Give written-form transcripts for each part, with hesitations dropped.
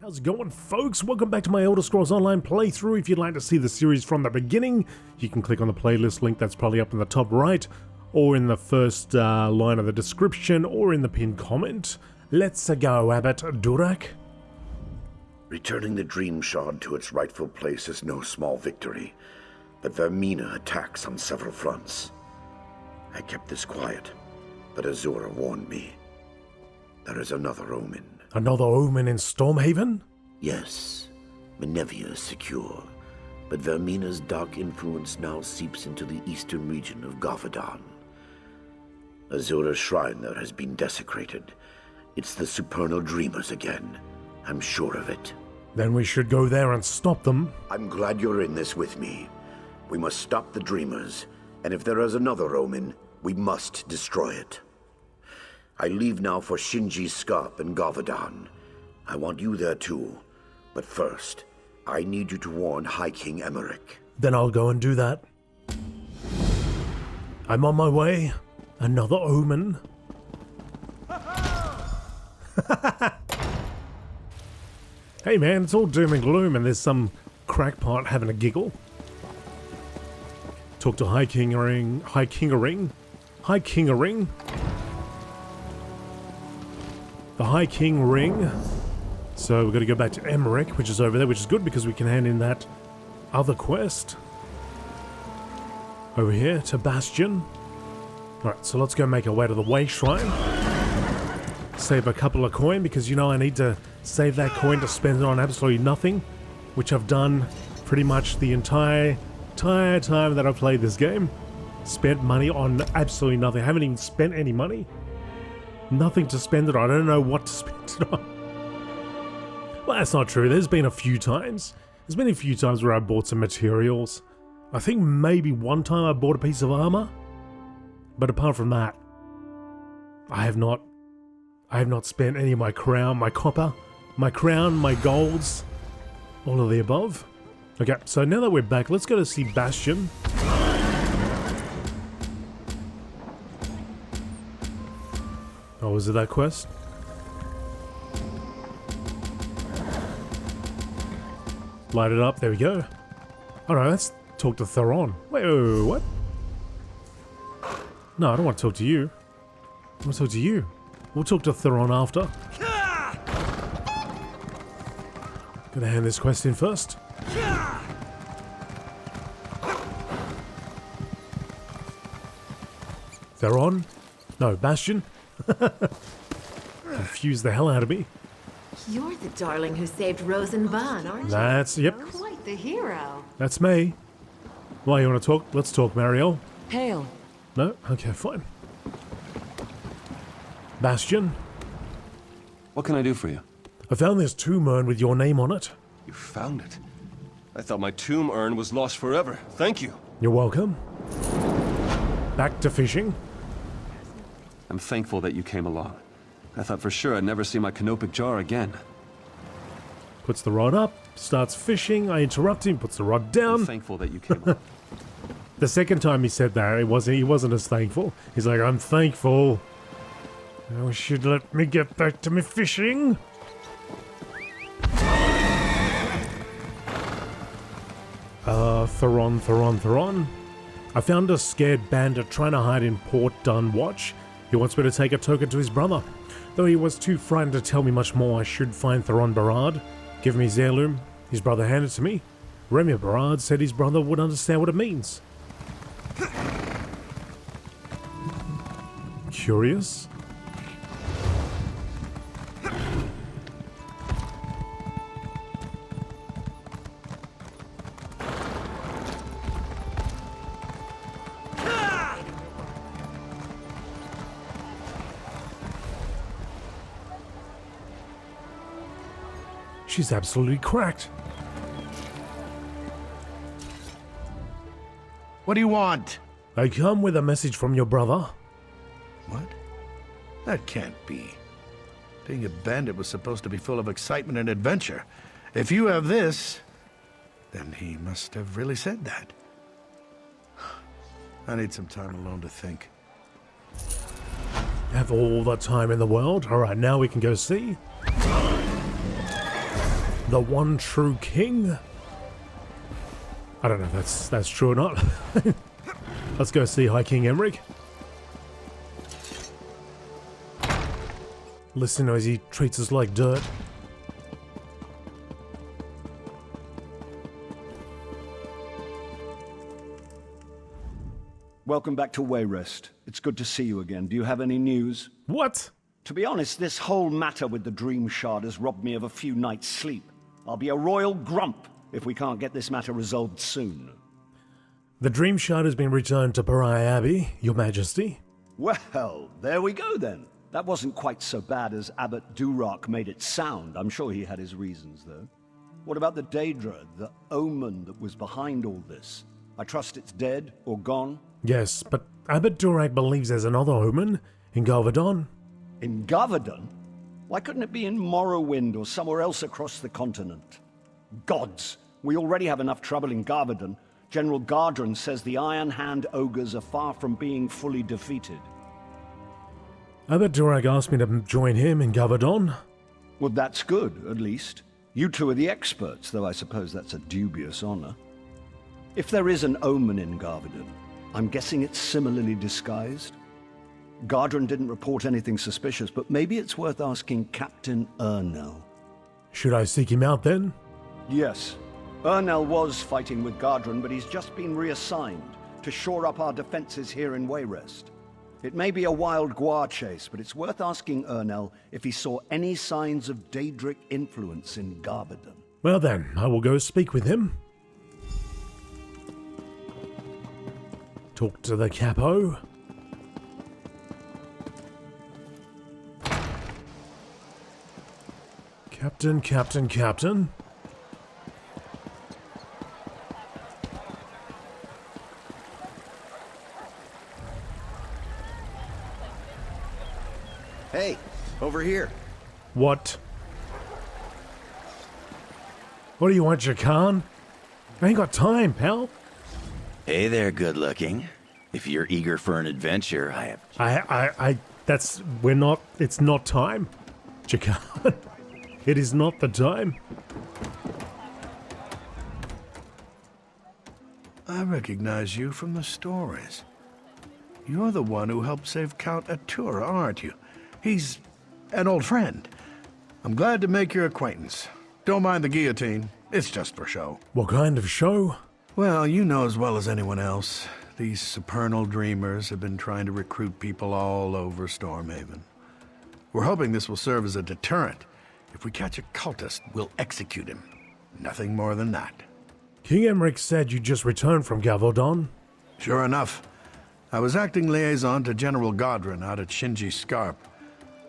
How's it going, folks? Welcome back to my Elder Scrolls Online playthrough. If you'd like to see the series from the beginning, you can click on the playlist link that's probably up in the top right, or in the first line of the description, or in the pinned comment. Let's go, Abbot Durak. Returning the Dream Shard to its rightful place is no small victory, but Vermina attacks on several fronts. I kept this quiet, but Azura warned me. There is another omen. Another omen in Stormhaven? Yes, Menevia is secure, but Vermina's dark influence now seeps into the eastern region of GameolioDan. Azura's shrine there has been desecrated. It's the supernal dreamers again. I'm sure of it. Then we should go there and stop them. I'm glad you're in this with me. We must stop the dreamers, and if there is another omen, we must destroy it. I leave now for Shinji's Scarp in GameolioDan. I want you there too. But first, I need you to warn High King Emmerich. Then I'll go and do that. I'm on my way. Another omen. Hey man, it's all doom and gloom and there's some crackpot having a giggle. Talk to High Kingering. The High King Ring. So we've got to go back to Emmerich, which is over there, which is good because we can hand in that other quest. Over here to Bastion. Alright, so let's go make our way to the Way Shrine. Save a couple of coin because you know I need to save that coin to spend it on absolutely nothing, which I've done pretty much the entire time that I've played this game. Spent money on absolutely nothing. I haven't even spent any money. Nothing to spend it on. I don't know what to spend it on. Well, that's not true. There's been a few times. There's been a few times where I bought some materials. I think maybe one time I bought a piece of armor. But apart from that, I have not spent any of my crown, my copper, my crown, my golds, all of the above. Okay, so now that we're back, let's go to see Bastion. Oh, was it that quest? Light it up, there we go. Alright, let's talk to Theron. Wait, what? No, I don't want to talk to you. I want to talk to you. We'll talk to Theron after. Gonna hand this quest in first. Theron? No, Bastion? Confused the hell out of me. You're the darling who saved Rose and Ban, aren't you? That's, yep. Quite the hero. That's me. Why, you want to talk? Let's talk, Mariel. Hail. No? Okay, fine. Bastion? What can I do for you? I found this tomb urn with your name on it. You found it? I thought my tomb urn was lost forever. Thank you. You're welcome. Back to fishing. I'm thankful that you came along. I thought for sure I'd never see my canopic jar again. Puts the rod up, starts fishing, I interrupt him, puts the rod down. I'm thankful that you came along. The second time he said that, he wasn't as thankful. He's like, I'm thankful. You should let me get back to me fishing. Theron. I found a scared bandit trying to hide in Port Dunwatch. He wants me to take a token to his brother. Though he was too frightened to tell me much more, I should find Theron Barad, give him his heirloom. His brother handed it to me. Remy Barad said his brother would understand what it means. Curious? She's absolutely cracked. What do you want? I come with a message from your brother. What? That can't be. Being a bandit was supposed to be full of excitement and adventure. If you have this, then he must have really said that. I need some time alone to think. Have all the time in the world. Alright, now we can go see. The one true king? I don't know if that's true or not. Let's go see High King Emmerich. Listen as he treats us like dirt. Welcome back to Wayrest. It's good to see you again. Do you have any news? What? To be honest, this whole matter with the Dream Shard has robbed me of a few nights' sleep. I'll be a royal grump if we can't get this matter resolved soon. The Dream Shard has been returned to Pariah Abbey, Your Majesty. Well, there we go then. That wasn't quite so bad as Abbot Durock made it sound. I'm sure he had his reasons, though. What about the Daedra, the omen that was behind all this? I trust it's dead or gone? Yes, but Abbot Durock believes there's another omen in Galvadon. In Gavardon? Why couldn't it be in Morrowind or somewhere else across the continent? Gods! We already have enough trouble in Gavardon. General Gardren says the Iron Hand ogres are far from being fully defeated. Abbot Durock asked me to join him in Galvadon. Well, that's good, at least. You two are the experts, though I suppose that's a dubious honor. If there is an omen in Gavardon, I'm guessing it's similarly disguised? Gardren didn't report anything suspicious, but maybe it's worth asking Captain Ernell. Should I seek him out then? Yes. Ernell was fighting with Gardren, but he's just been reassigned to shore up our defenses here in Wayrest. It may be a wild guar chase, but it's worth asking Ernell if he saw any signs of Daedric influence in Gavardon. Well then, I will go speak with him. Talk to the capo. Captain. Hey, over here. What? What do you want, Jakan? I ain't got time, pal. Hey there, good looking. If you're eager for an adventure, It's not time. Jakan. It is not the time. I recognize you from the stories. You're the one who helped save Count Atura, aren't you? He's an old friend. I'm glad to make your acquaintance. Don't mind the guillotine. It's just for show. What kind of show? Well, you know as well as anyone else, these supernal dreamers have been trying to recruit people all over Stormhaven. We're hoping this will serve as a deterrent. If we catch a cultist, we'll execute him. Nothing more than that. King Emmerich said you just returned from Galvadon. Sure enough. I was acting liaison to General Gardren out at Shinji Scarp,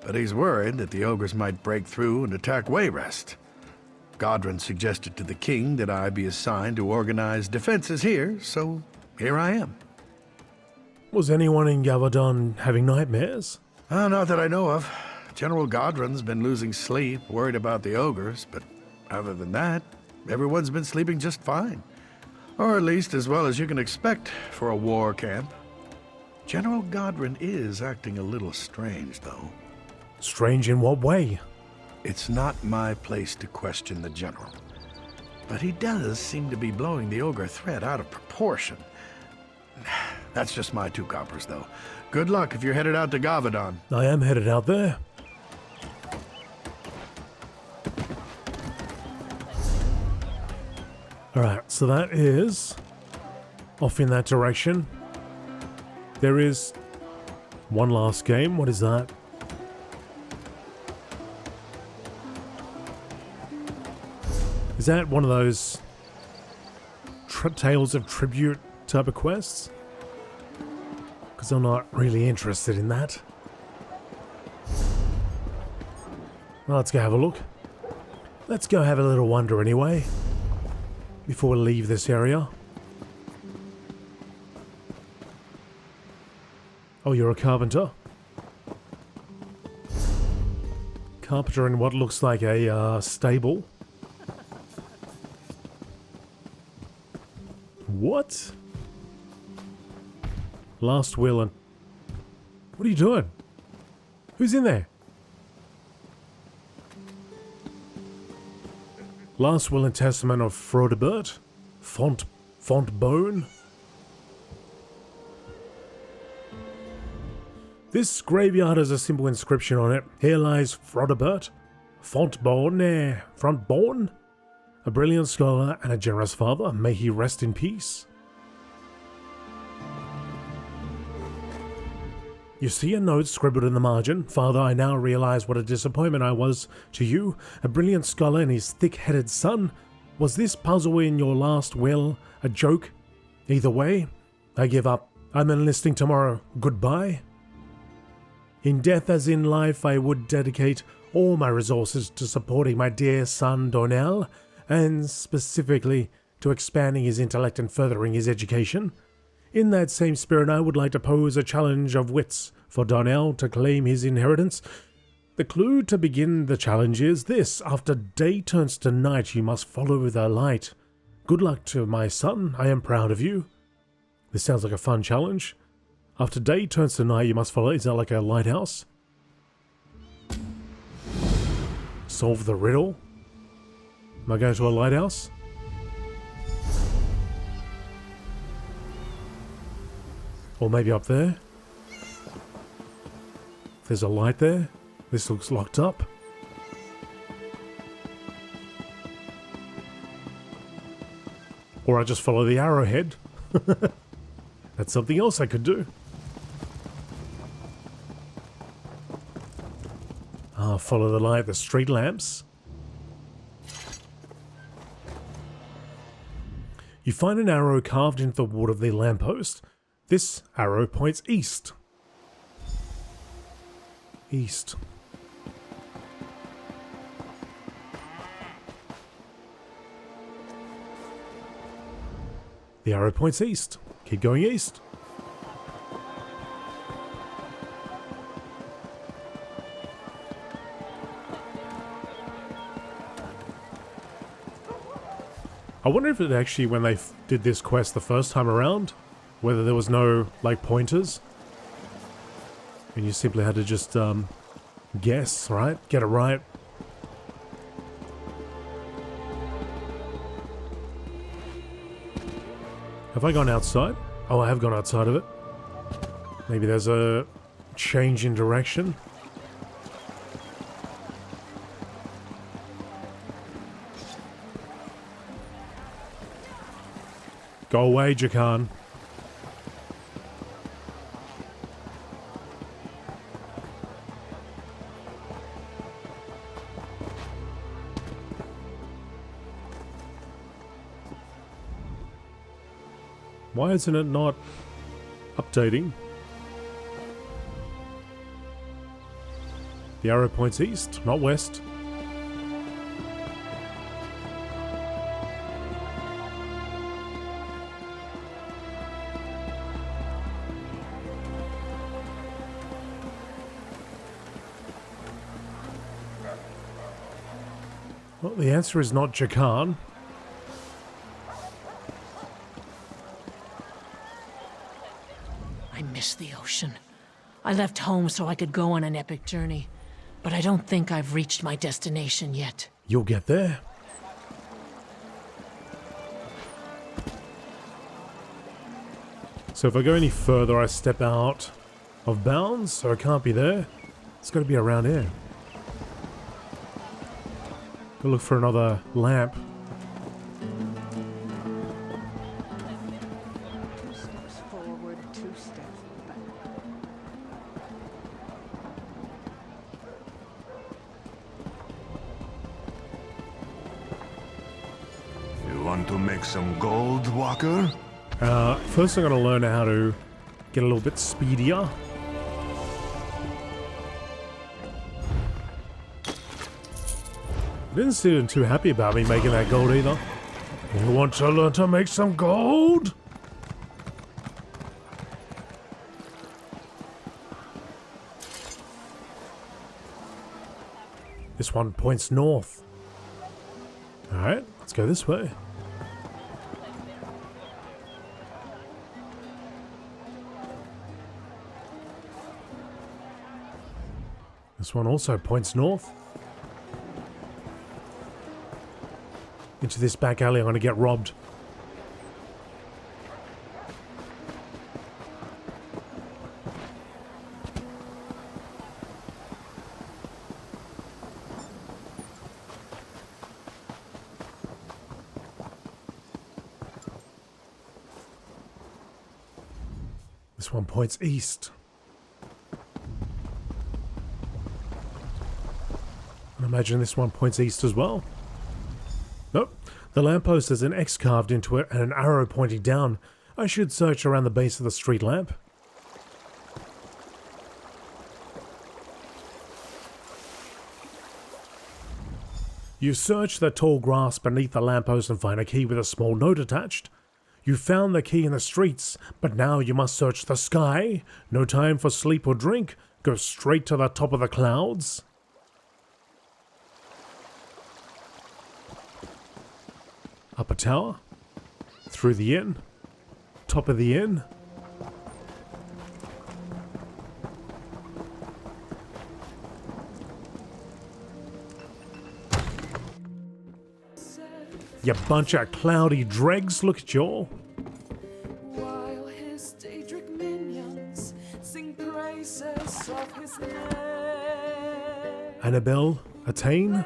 but he's worried that the ogres might break through and attack Wayrest. Gardren suggested to the king that I be assigned to organize defenses here, so here I am. Was anyone in Galvadon having nightmares? Not that I know of. General Gardren's been losing sleep, worried about the ogres, but other than that, everyone's been sleeping just fine. Or at least as well as you can expect for a war camp. General Gardren is acting a little strange, though. Strange in what way? It's not my place to question the general. But he does seem to be blowing the ogre threat out of proportion. That's just my 2 coppers, though. Good luck if you're headed out to Gavardon. I am headed out there. Alright, so that is off in that direction. There is one last game. What is that? Is that one of those Tales of Tribute type of quests? Because I'm not really interested in that. Well, let's go have a look. Let's go have a little wander anyway, before we leave this area. Oh, you're a carpenter? Carpenter in what looks like a stable. What? Last will and... What are you doing? Who's in there? Last will and testament of Frodebert, Fontbone. This graveyard has a simple inscription on it. Here lies Frodebert, Fontborn, a brilliant scholar and a generous father. May he rest in peace. You see a note scribbled in the margin. Father, I now realize what a disappointment I was to you, a brilliant scholar and his thick-headed son. Was this puzzle in your last will a joke? Either way, I give up. I'm enlisting tomorrow. Goodbye. In death as in life, I would dedicate all my resources to supporting my dear son Donnell, and specifically to expanding his intellect and furthering his education. In that same spirit, I would like to pose a challenge of wits for Donnell to claim his inheritance. The clue to begin the challenge is this: after day turns to night, you must follow the light. Good luck to my son, I am proud of you. This sounds like a fun challenge. After day turns to night, you must follow. Is that like a lighthouse? Solve the riddle? Am I going to a lighthouse? Or maybe up there? There's a light there. This looks locked up. Or I just follow the arrowhead. That's something else I could do. Follow the light, the street lamps. You find an arrow carved into the wood of the lamppost. This arrow points east. East. The arrow points east. Keep going east. I wonder if it actually, when they did this quest the first time around, whether there was no, like, pointers. And you simply had to just, guess, right? Get it right. Have I gone outside? Oh, I have gone outside of it. Maybe there's a change in direction. Go away, Jakan. Why isn't it not updating? The arrow points east, not west. Well, the answer is not Jakan. I miss the ocean. I left home so I could go on an epic journey, but I don't think I've reached my destination yet. You'll get there. So if I go any further, I step out of bounds, so I can't be there. It's got to be around here. Go look for another lamp. Forward, 2 steps back. You want to make some gold, Walker? First I'm going to learn how to get a little bit speedier. Didn't seem too happy about me making that gold either. You want to learn to make some gold? This one points north. Alright, let's go this way. This one also points north. into this back alley. I'm going to get robbed. This one points east. I imagine this one points east as well. Nope. The lamppost has an X carved into it and an arrow pointing down. I should search around the base of the street lamp. You search the tall grass beneath the lamppost and find a key with a small note attached. You found the key in the streets, but now you must search the sky. No time for sleep or drink. Go straight to the top of the clouds. Up a tower. Through the inn. Top of the inn. You bunch of cloudy dregs, look at you all. While his Daedric minions sing praises of his name. Annabelle, Attain.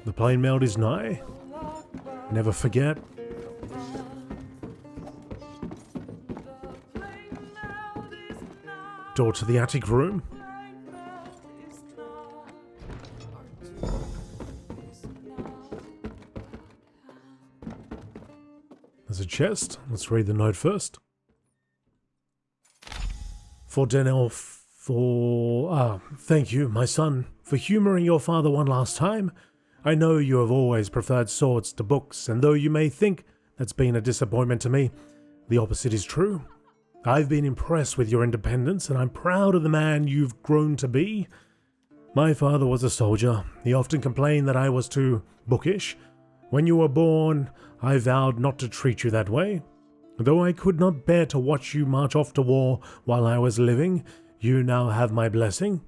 The plain meld is nigh. Never forget. Door to the attic room. There's a chest. Let's read the note first. For Danel, thank you, my son, for humouring your father one last time. I know you have always preferred swords to books, and though you may think that's been a disappointment to me, the opposite is true. I've been impressed with your independence, and I'm proud of the man you've grown to be. My father was a soldier. He often complained that I was too bookish. When you were born, I vowed not to treat you that way. Though I could not bear to watch you march off to war while I was living, you now have my blessing.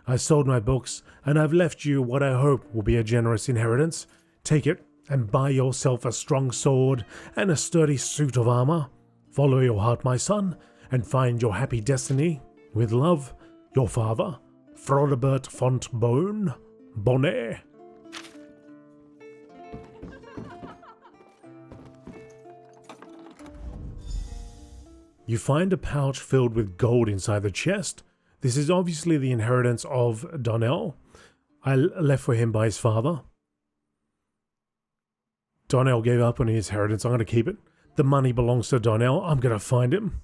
I sold my books, and I've left you what I hope will be a generous inheritance. Take it and buy yourself a strong sword and a sturdy suit of armor. Follow your heart, my son, and find your happy destiny. With love, your father, Frodebert Fontbone Bonnet. You find a pouch filled with gold inside the chest. This is obviously the inheritance of Donnell. Left for him by his father. Donnell gave up on his inheritance. I'm going to keep it. The money belongs to Donnell. I'm going to find him.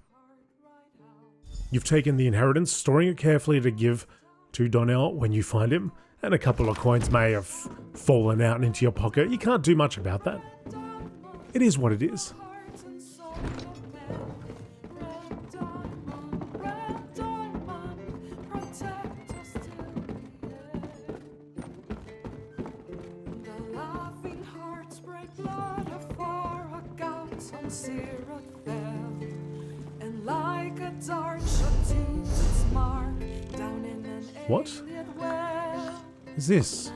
You've taken the inheritance, storing it carefully to give to Donnell when you find him. And a couple of coins may have fallen out into your pocket. You can't do much about that. It is what it is. What is this?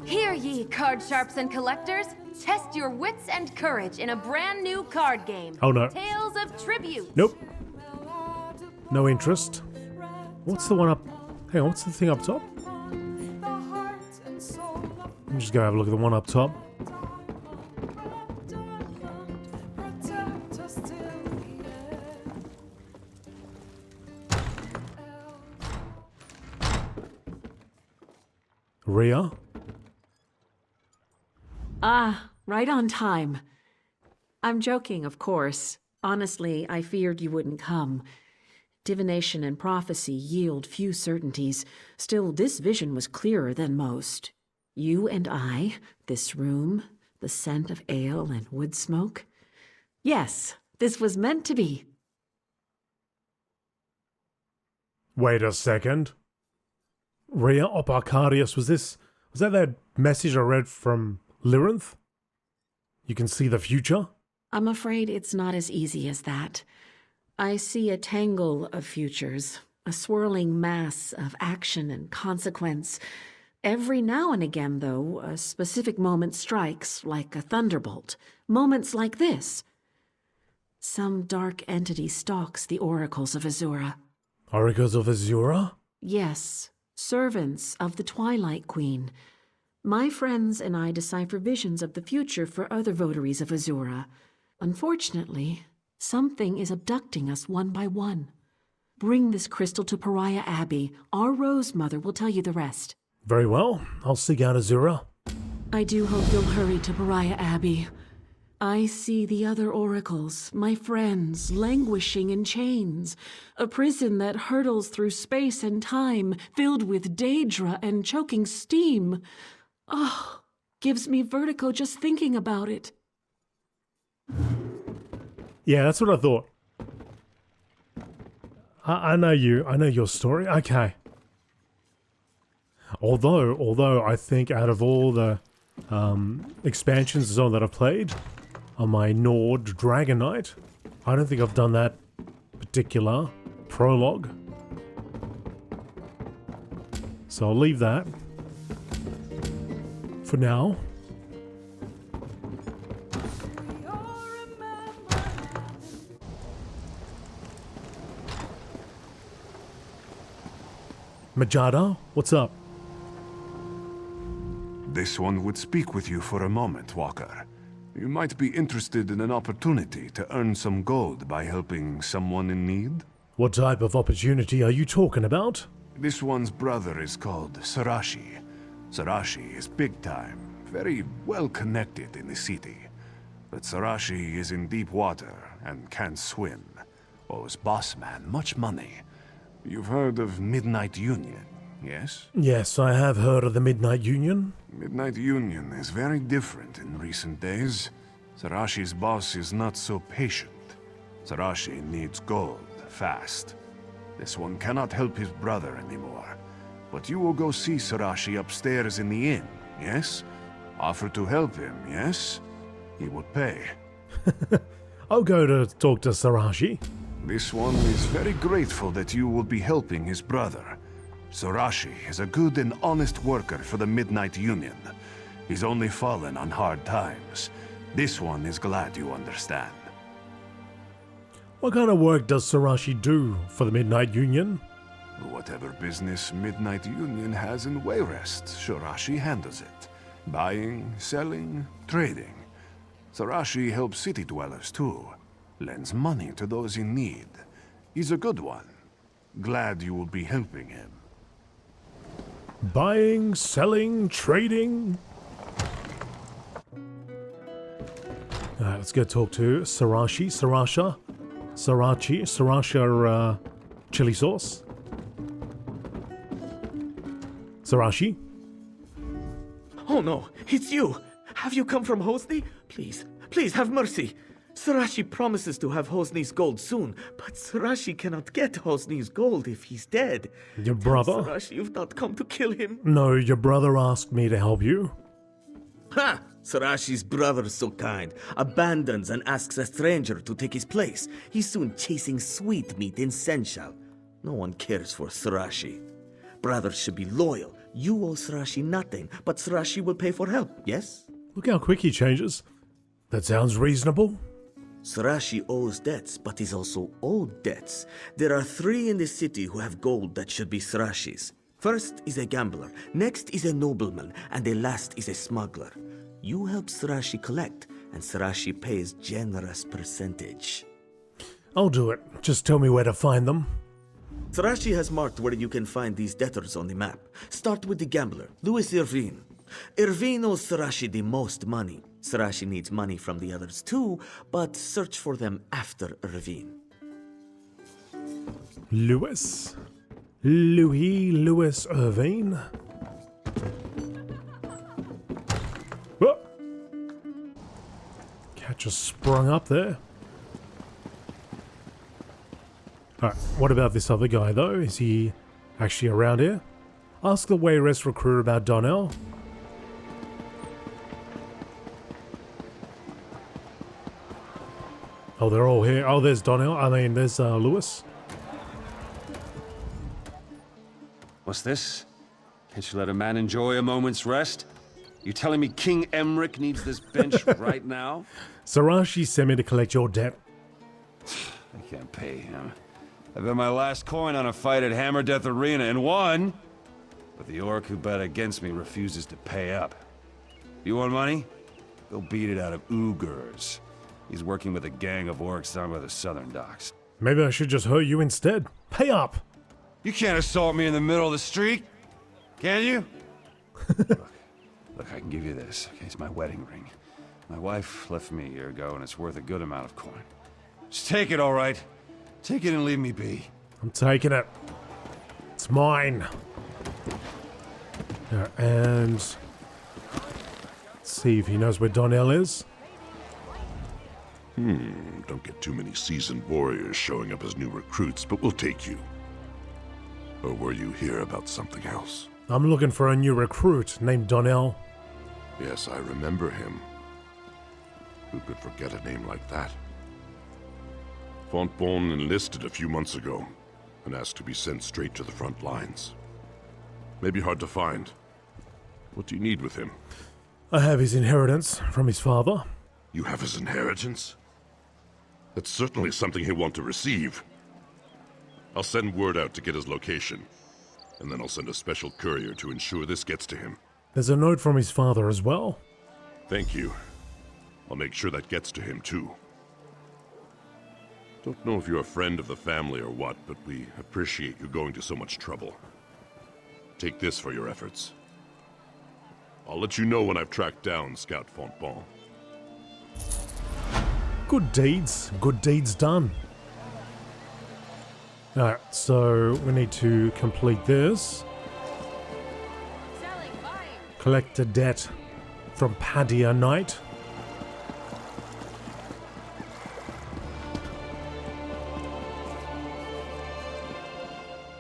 Hear ye, card sharps and collectors. Test your wits and courage in a brand new card game. Oh no. Tales of Tribute. Nope. No interest. What's the one up? Hang on, what's the thing up top? Let me just go have a look at the one up top. Rhea? Ah, right on time. I'm joking, of course. Honestly, I feared you wouldn't come. Divination and prophecy yield few certainties. Still, this vision was clearer than most. You and I, this room, the scent of ale and wood smoke. Yes, this was meant to be. Wait a second. Rhea op Arcadius, was that message I read from Lyrinth? You can see the future? I'm afraid it's not as easy as that. I see a tangle of futures, a swirling mass of action and consequence. Every now and again, though, a specific moment strikes like a thunderbolt. Moments like this. Some dark entity stalks the oracles of Azura. Oracles of Azura? Yes, servants of the Twilight Queen. My friends and I decipher visions of the future for other votaries of Azura. Unfortunately, something is abducting us one by one. Bring this crystal to Pariah Abbey. Our Rose Mother will tell you the rest. Very well. I'll seek out Azura. I do hope you'll hurry to Pariah Abbey. I see the other oracles, my friends, languishing in chains. A prison that hurtles through space and time, filled with Daedra and choking steam. Oh, gives me vertigo just thinking about it. Yeah, that's what I thought. I know you. I know your story. Okay. Although I think out of all the expansions zone that I've played on my Nord Dragon Knight, I don't think I've done that particular prologue. So I'll leave that for now. Majada, what's up? This one would speak with you for a moment, Walker. You might be interested in an opportunity to earn some gold by helping someone in need. What type of opportunity are you talking about? This one's brother is called Sarashi. Sarashi is big time, very well connected in the city. But Sarashi is in deep water and can't swim. Owes boss man much money. You've heard of Midnight Union, yes? Yes, I have heard of the Midnight Union. Midnight Union is very different in recent days. Sarashi's boss is not so patient. Sarashi needs gold, fast. This one cannot help his brother anymore. But you will go see Sarashi upstairs in the inn, yes? Offer to help him, yes? He will pay. I'll go to talk to Sarashi. This one is very grateful that you will be helping his brother. Sarashi is a good and honest worker for the Midnight Union. He's only fallen on hard times. This one is glad you understand. What kind of work does Sarashi do for the Midnight Union? Whatever business Midnight Union has in Wayrest, Sarashi handles it. Buying, selling, trading. Sarashi helps city dwellers too. Lends money to those in need. He's a good one. Glad you will be helping him. Buying, selling, trading. Alright, let's go talk to Sarashi. Sriracha chili sauce. Sarashi? Oh no, it's you! Have you come from Hosni? Please, please have mercy! Sarashi promises to have Hosni's gold soon, but Sarashi cannot get Hosni's gold if he's dead. Your brother? Sarashi, you've not come to kill him. No, your brother asked me to help you. Ha! Sarashi's brother is so kind. Abandons and asks a stranger to take his place. He's soon chasing sweetmeat in Senshal. No one cares for Sarashi. Brothers should be loyal. You owe Sarashi nothing, but Sarashi will pay for help, yes? Look how quick he changes. That sounds reasonable. Sarashi owes debts, but he's also owed debts. There are 3 in the city who have gold that should be Sarashi's. First is a gambler, next is a nobleman, and the last is a smuggler. You help Sarashi collect, and Sarashi pays generous percentage. I'll do it. Just tell me where to find them. Sarashi has marked where you can find these debtors on the map. Start with the gambler, Louis Irvine. Irvine owes Sarashi the most money. Sarashi needs money from the others too, but search for them after Irvine. Louis Irvine. Whoa. Cat just sprung up there. Alright, what about this other guy though? Is he actually around here? Ask the Wayrest recruiter about Donnell. Oh, they're all here. Oh, there's Donnell. I mean, there's Lewis. What's this? Can't you let a man enjoy a moment's rest? You telling me King Emmerich needs this bench right now? Sarashi sent me to collect your debt. I can't pay him. I bet my last coin on a fight at Hammer Death Arena and won. But the orc who bet against me refuses to pay up. You want money? Go beat it out of Ugurs. He's working with a gang of orcs down by the southern docks. Maybe I should just hurt you instead. Pay up! You can't assault me in the middle of the street, can you? Look, I can give you this. Okay, it's my wedding ring. My wife left me a year ago, and it's worth a good amount of coin. Just take it, all right? Take it and leave me be. I'm taking it. It's mine. And let's see if he knows where Donnell is. Don't get too many seasoned warriors showing up as new recruits, but we'll take you. Or were you here about something else? I'm looking for a new recruit named Donnell. Yes, I remember him. Who could forget a name like that? Fontbonne enlisted a few months ago and asked to be sent straight to the front lines. Maybe hard to find. What do you need with him? I have his inheritance from his father. You have his inheritance? That's certainly something he'll want to receive. I'll send word out to get his location, and then I'll send a special courier to ensure this gets to him. There's a note from his father as well. Thank you. I'll make sure that gets to him too. Don't know if you're a friend of the family or what, but we appreciate you going to so much trouble. Take this for your efforts. I'll let you know when I've tracked down Scout Fontbonne. Good deeds done. Alright, so we need to complete this. Collect a debt from Paddia Knight.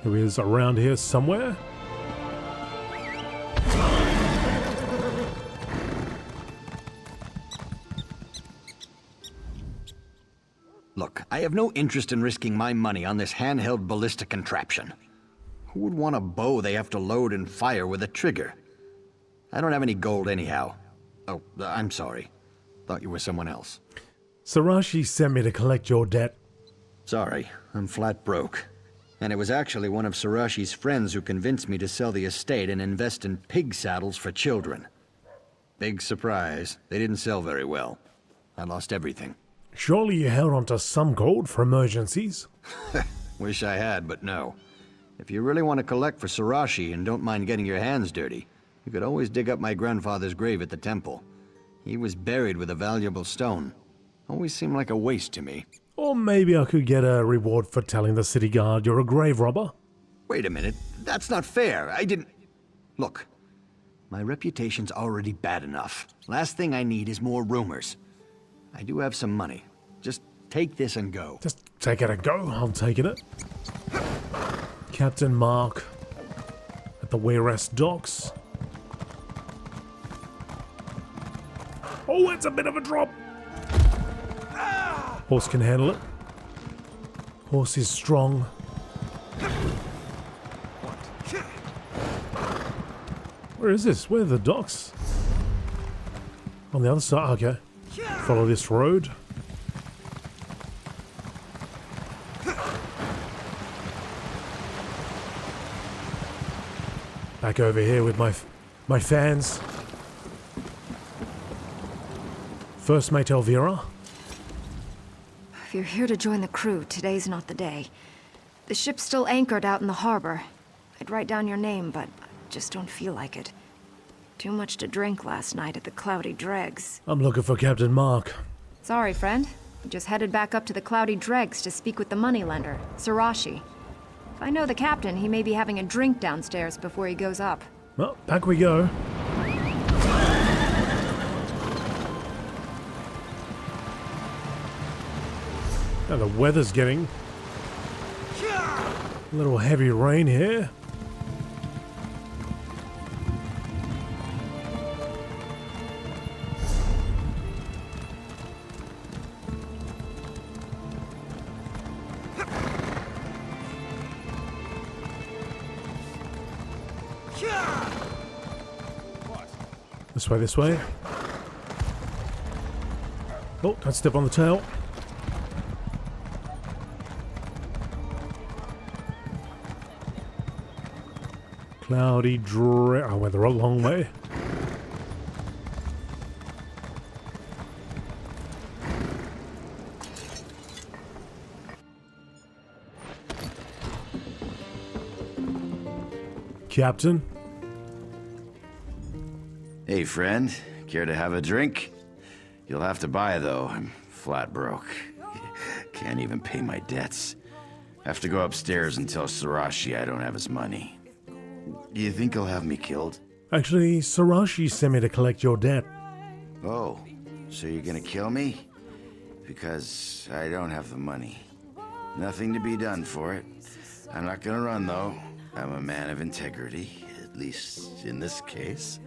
Who is around here somewhere. Look, I have no interest in risking my money on this handheld ballistic contraption. Who would want a bow they have to load and fire with a trigger? I don't have any gold anyhow. Oh, I'm sorry. Thought you were someone else. Sarashi sent me to collect your debt. Sorry, I'm flat broke. And it was actually one of Sarashi's friends who convinced me to sell the estate and invest in pig saddles for children. Big surprise, they didn't sell very well. I lost everything. Surely you held on to some gold for emergencies? Wish I had, but no. If you really want to collect for Sarashi and don't mind getting your hands dirty, you could always dig up my grandfather's grave at the temple. He was buried with a valuable stone. Always seemed like a waste to me. Or maybe I could get a reward for telling the city guard you're a grave robber? Wait a minute, that's not fair. I didn't... Look, my reputation's already bad enough. Last thing I need is more rumors. I do have some money. Just take this and go. Just take it and go. I'm taking it. Captain Mark at the Weirest docks. Oh, it's a bit of a drop. Horse can handle it. Horse is strong. Where is this? Where are the docks? On the other side. Okay. Follow this road. Back over here with my fans. First mate Elvira. If you're here to join the crew, today's not the day. The ship's still anchored out in the harbor. I'd write down your name, but I just don't feel like it. Too much to drink last night at the Cloudy Dregs. I'm looking for Captain Mark. Sorry, friend. We just headed back up to the Cloudy Dregs to speak with the moneylender, Sarashi. If I know the captain, he may be having a drink downstairs before he goes up. Well, back we go. Now the weather's getting a little heavy rain here. This way, this way. Oh, don't step on the tail. Cloudy, I went the wrong way. Captain? Hey, friend. Care to have a drink? You'll have to buy, though. I'm flat broke. Can't even pay my debts. Have to go upstairs and tell Sarashi I don't have his money. Do you think he'll have me killed? Actually, Sarashi sent me to collect your debt. Oh, so you're gonna kill me? Because I don't have the money. Nothing to be done for it. I'm not gonna run, though. I'm a man of integrity, at least in this case.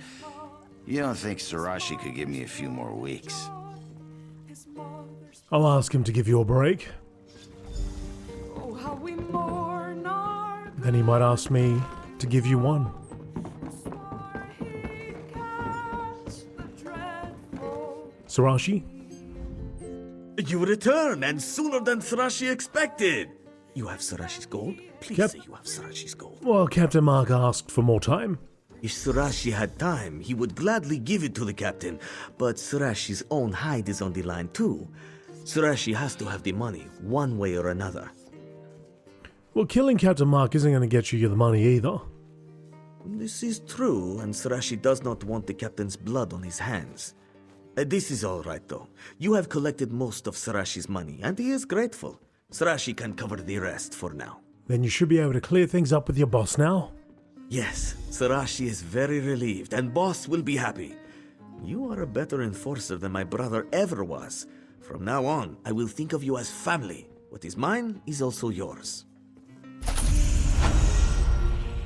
You don't think Sarashi could give me a few more weeks? I'll ask him to give you a break. Oh, how we mourn our Then he might ask me to give you one. Sarashi? You return, and sooner than Sarashi expected. You have Sarashi's gold? Please say you have Sarashi's gold. Well, Captain Mark asked for more time. If Sarashi had time, he would gladly give it to the captain. But Sarashi's own hide is on the line too. Sarashi has to have the money, one way or another. Well, killing Captain Mark isn't going to get you the money either. This is true, and Sarashi does not want the captain's blood on his hands. This is all right, though. You have collected most of Sarashi's money, and he is grateful. Sarashi can cover the rest for now. Then you should be able to clear things up with your boss now. Yes, Sarashi is very relieved, and boss will be happy. You are a better enforcer than my brother ever was. From now on, I will think of you as family. What is mine is also yours.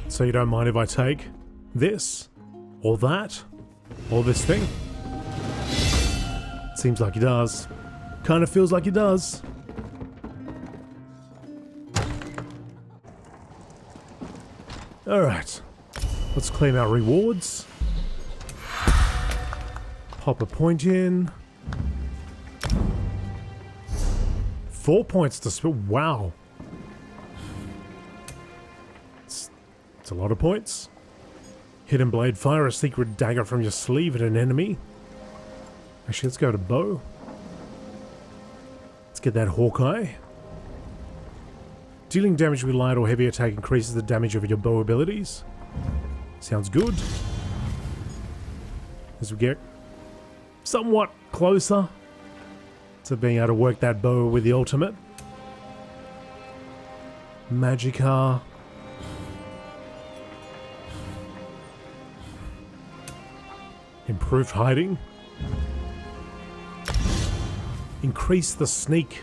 So you don't mind if I take this, or that, or this thing? Seems like he does. Kind of feels like he does. Alright. Let's claim our rewards. Pop a point in. 4 points to spend. Wow. It's a lot of points. Hidden blade. Fire a secret dagger from your sleeve at an enemy. Actually, let's go to bow. Let's get that Hawkeye. Dealing damage with light or heavy attack increases the damage of your bow abilities. Sounds good. As we get somewhat closer to being able to work that bow with the ultimate. Magicka. Improved hiding. Increase the sneak.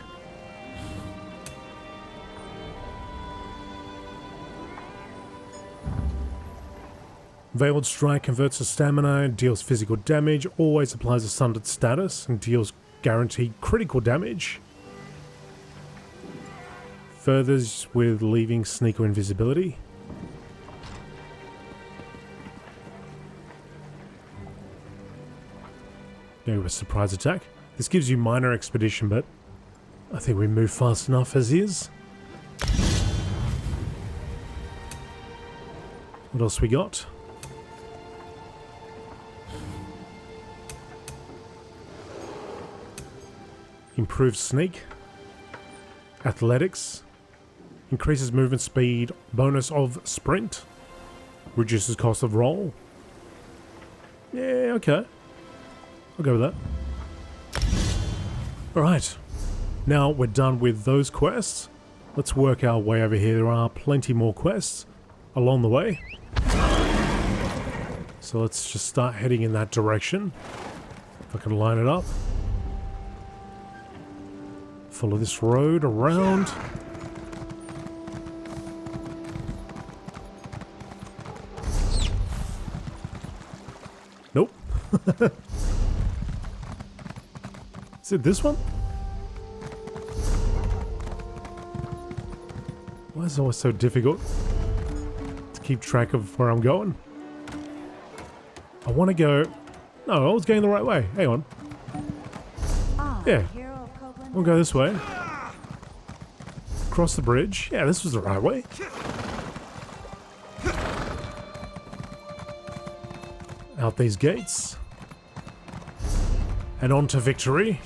Veiled Strike converts to stamina, deals physical damage, always applies a sundered status, and deals guaranteed critical damage. Furthers with leaving sneak or invisibility. Go with surprise attack. This gives you minor expedition, but I think we move fast enough as is. What else we got? Improved sneak. Athletics. Increases movement speed. Bonus of sprint. Reduces cost of roll. Yeah, okay. I'll go with that. Alright. Now we're done with those quests. Let's work our way over here. There are plenty more quests along the way. So let's just start heading in that direction. If I can line it up. Follow this road around. Nope. Is it this one? Why is it always so difficult to keep track of where I'm going? I want to go... No, I was going the right way. Hang on. Yeah. We'll go this way. Cross the bridge. Yeah, this was the right way. Out these gates. And on to victory.